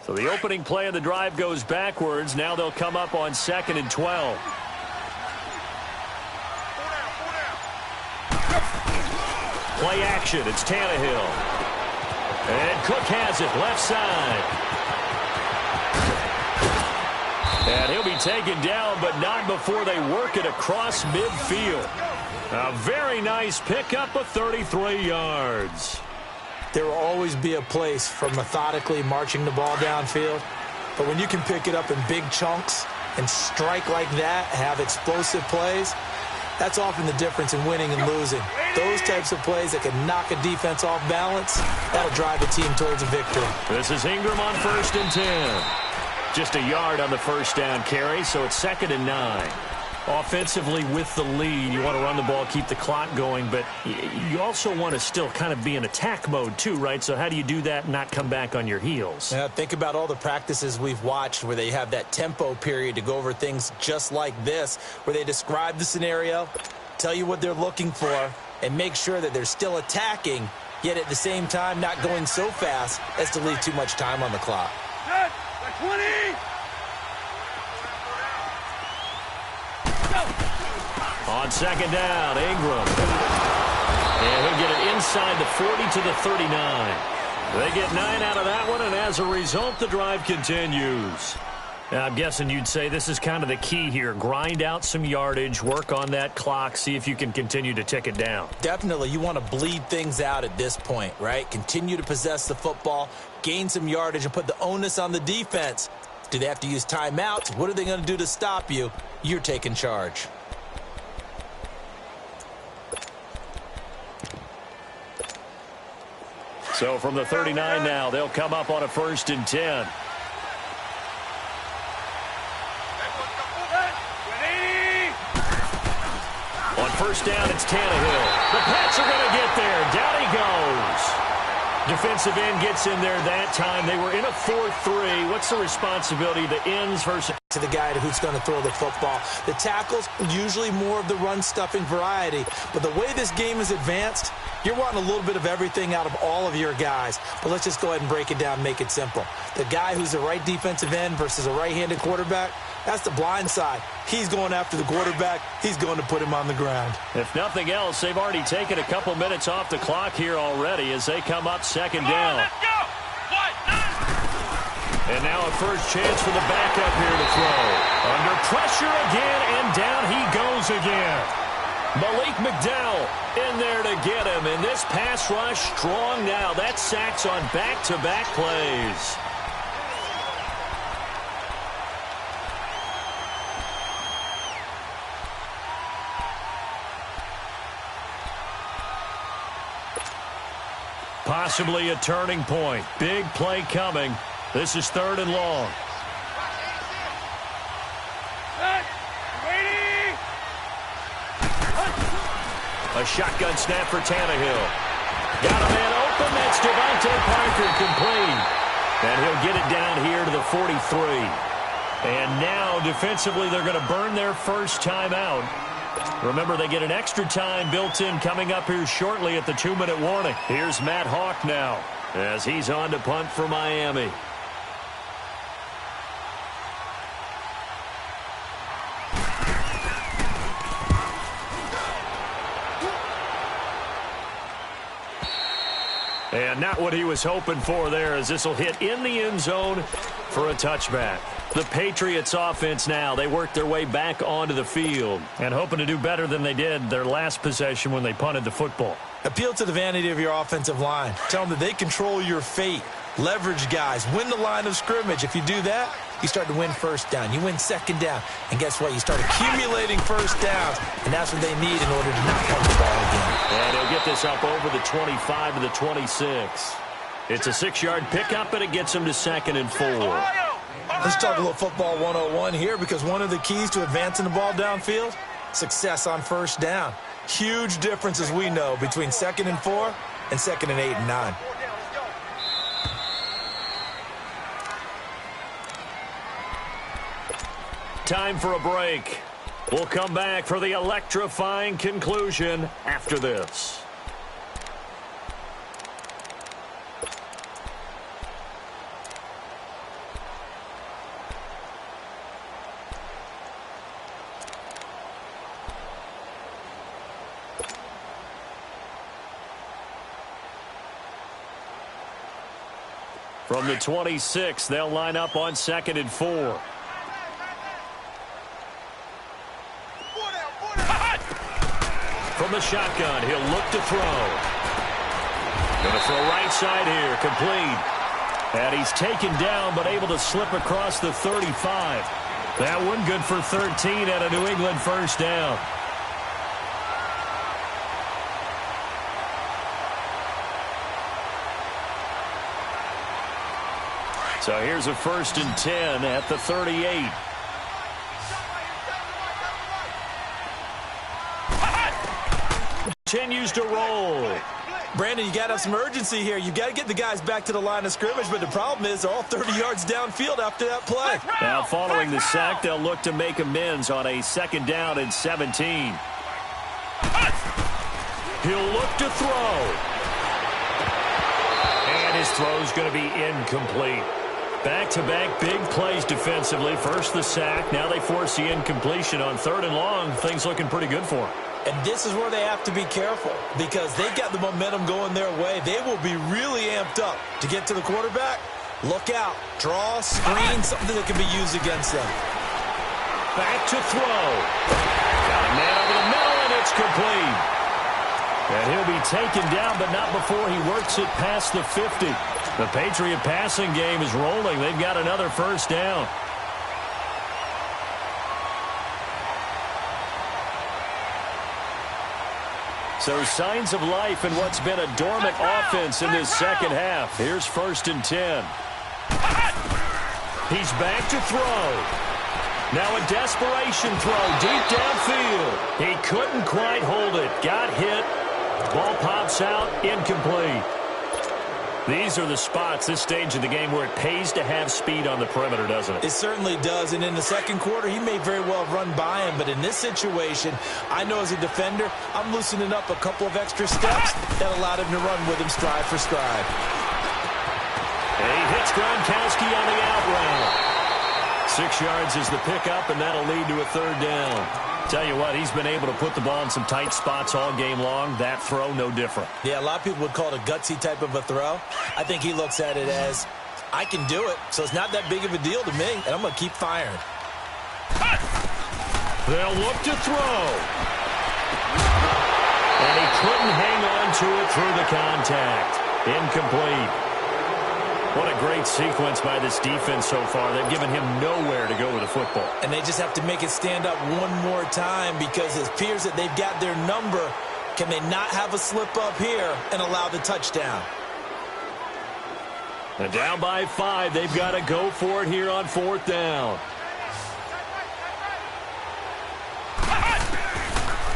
So the opening play of the drive goes backwards. Now they'll come up on 2nd and 12. Play action. It's Tannehill. And Cook has it left side. And he'll be taken down, but not before they work it across midfield. A very nice pickup of 33 yards. There will always be a place for methodically marching the ball downfield. But when you can pick it up in big chunks and strike like that, have explosive plays, that's often the difference in winning and losing. Those types of plays that can knock a defense off balance, that'll drive a team towards a victory. This is Ingram on 1st and 10. Just a yard on the first down carry, so it's 2nd and 9. Offensively with the lead, you want to run the ball, keep the clock going, but you also want to still kind of be in attack mode too, right? So how do you do that and not come back on your heels? Yeah, think about all the practices we've watched where they have that tempo period to go over things just like this, where they describe the scenario, tell you what they're looking for, and make sure that they're still attacking, yet at the same time not going so fast as to leave too much time on the clock. 20! On 2nd down, Ingram. And he'll get it inside the 40 to the 39. They get 9 out of that one, and as a result, the drive continues. Now, I'm guessing you'd say this is kind of the key here. Grind out some yardage, work on that clock, see if you can continue to tick it down. Definitely. You want to bleed things out at this point, right? Continue to possess the football, gain some yardage, and put the onus on the defense. Do they have to use timeouts? What are they going to do to stop you? You're taking charge. So from the 39 now, they'll come up on a 1st and 10. On 1st down, it's Tannehill. The Pats are going to get there. Down he goes. Defensive end gets in there that time. They were in a 4-3. What's the responsibility? The ends versus to the guy who's going to throw the football. The tackles, usually more of the run-stuffing variety. But the way this game is advanced, you're wanting a little bit of everything out of all of your guys. But let's just go ahead and break it down and make it simple. The guy who's the right defensive end versus a right-handed quarterback, that's the blind side. He's going after the quarterback. He's going to put him on the ground. If nothing else, they've already taken a couple minutes off the clock here already as they come up 2nd down. Let's go! And now a first chance for the backup here to throw. Under pressure again, and down he goes again. Malik McDowell in there to get him. And this pass rush strong now. That's sacks on back-to-back plays. Possibly a turning point. Big play coming. This is 3rd and long. A shotgun snap for Tannehill. Got a man open. That's Devontae Parker complete. And he'll get it down here to the 43. And now defensively they're going to burn their first timeout. Remember, they get an extra time built in coming up here shortly at the 2-minute warning. Here's Matt Hawk now as he's on to punt for Miami. And not what he was hoping for there, as this will hit in the end zone for a touchback. The Patriots offense now. They work their way back onto the field and hoping to do better than they did their last possession when they punted the football. Appeal to the vanity of your offensive line. Tell them that they control your fate. Leverage guys. Win the line of scrimmage. If you do that, you start to win first down. You win second down. And guess what? You start accumulating first downs. And that's what they need in order to not punt the ball again. And he'll get this up over the 25 to the 26. It's a 6-yard pickup, and it gets him to 2nd and 4. Let's talk a little football 101 here, because one of the keys to advancing the ball downfield, success on first down. Huge difference, as we know, between 2nd and 4 and 2nd and 8 and 9. Time for a break. We'll come back for the electrifying conclusion after this. From the 26, they'll line up on 2nd and 4. From the shotgun, he'll look to throw. Going to throw right side here, complete. And he's taken down, but able to slip across the 35. That one good for 13 and a New England first down. So here's a 1st and 10 at the 38. Continues to roll. Brandon, you got to have some urgency here. You got to get the guys back to the line of scrimmage, but the problem is they're all 30 yards downfield after that play. Now following the sack, they'll look to make amends on a 2nd down and 17. He'll look to throw. And his throw's going to be incomplete. Back-to-back big plays defensively. First the sack. Now they force the incompletion on 3rd and long. Things looking pretty good for them. And this is where they have to be careful, because they've got the momentum going their way. They will be really amped up to get to the quarterback. Look out. Draw, screen, something that can be used against them. Back to throw. Got a man over the middle, and it's complete. And he'll be taken down, but not before he works it past the 50. The Patriot passing game is rolling. They've got another first down. So signs of life in what's been a dormant offense in this second half. Here's 1st and 10. He's back to throw. Now a desperation throw deep downfield. He couldn't quite hold it. Got hit. Ball pops out. Incomplete. These are the spots, this stage of the game, where it pays to have speed on the perimeter, doesn't it? It certainly does. And in the second quarter, he may very well run by him. But in this situation, I know as a defender, I'm loosening up a couple of extra steps that allowed him to run with him stride for stride. And he hits Gronkowski on the out route. 6 yards is the pickup, and that'll lead to a 3rd down. Tell you what, he's been able to put the ball in some tight spots all game long. That throw, no different. Yeah, a lot of people would call it a gutsy type of a throw. I think he looks at it as, I can do it, so it's not that big of a deal to me, and I'm going to keep firing. They'll look to throw. And he couldn't hang on to it through the contact. Incomplete. What a great sequence by this defense so far. They've given him nowhere to go with the football. And they just have to make it stand up one more time, because it appears that they've got their number. Can they not have a slip up here and allow the touchdown? And down by 5. They've got to go for it here on 4th down.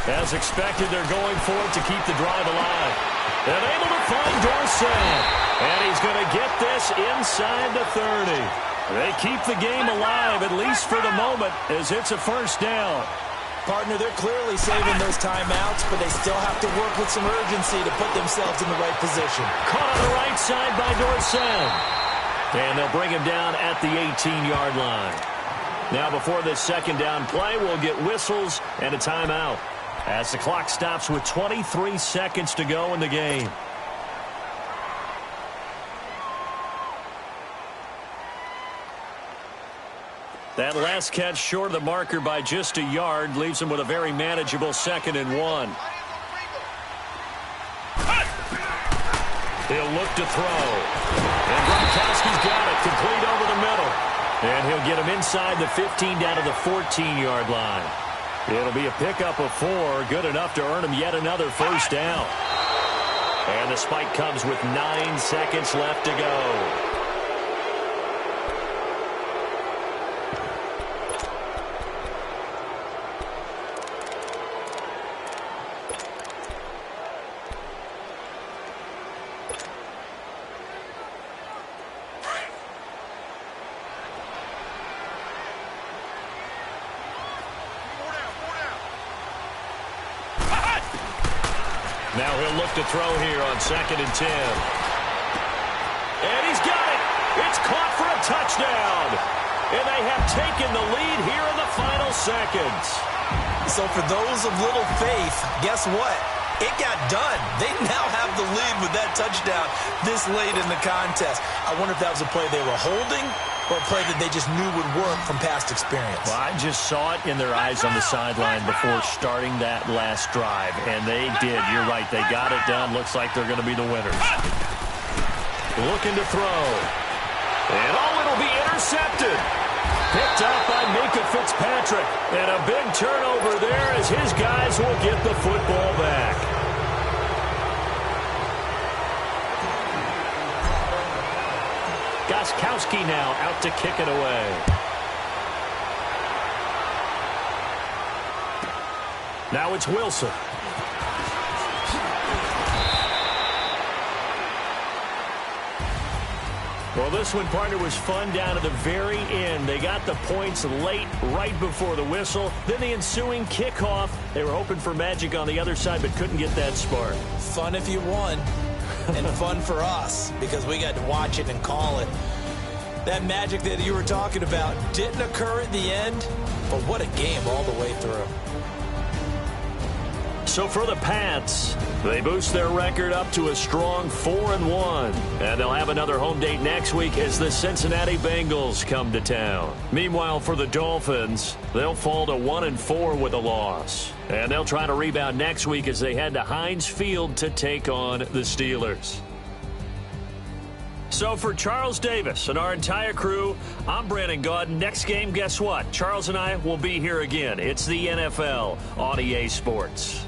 As expected, they're going for it to keep the drive alive. They're able to find Dorsett. And he's going to get this inside the 30. They keep the game alive, at least for the moment, as it's a first down. Partner, they're clearly saving those timeouts, but they still have to work with some urgency to put themselves in the right position. Caught on the right side by Dorsett. And they'll bring him down at the 18-yard line. Now, before this 2nd down play, we'll get whistles and a timeout, as the clock stops with 23 seconds to go in the game. That last catch short of the marker by just a yard leaves him with a very manageable 2nd and 1. He'll look to throw. And Gronkowski's got it, complete over the middle. And he'll get him inside the 15 down to the 14-yard line. It'll be a pickup of 4, good enough to earn him yet another first down. And the spike comes with 9 seconds left to go. Now he'll look to throw here on 2nd and 10. And he's got it. It's caught for a touchdown. And they have taken the lead here in the final seconds. So for those of little faith, guess what? It got done. They now have the lead with that touchdown this late in the contest. I wonder if that was a play they were holding or a play that they just knew would work from past experience. Well, I just saw it in their eyes on the sideline before starting that last drive, and they did. You're right. They got it done. Looks like they're going to be the winners. Looking to throw. And it'll be intercepted. Picked up by Minka Fitzpatrick. And a big turnover there as his guys will get the football back. Gostkowski now out to kick it away. Now it's Wilson. Well, this one, partner, was fun down to the very end. They got the points late, right before the whistle. Then the ensuing kickoff. They were hoping for magic on the other side, but couldn't get that spark. Fun if you won, and fun for us, because we got to watch it and call it. That magic that you were talking about didn't occur at the end, but what a game all the way through. So for the Pats, they boost their record up to a strong 4-1. And they'll have another home date next week as the Cincinnati Bengals come to town. Meanwhile, for the Dolphins, they'll fall to 1-4 with a loss. And they'll try to rebound next week as they head to Heinz Field to take on the Steelers. So for Charles Davis and our entire crew, I'm Brandon Gaudin. Next game, guess what? Charles and I will be here again. It's the NFL on EA Sports.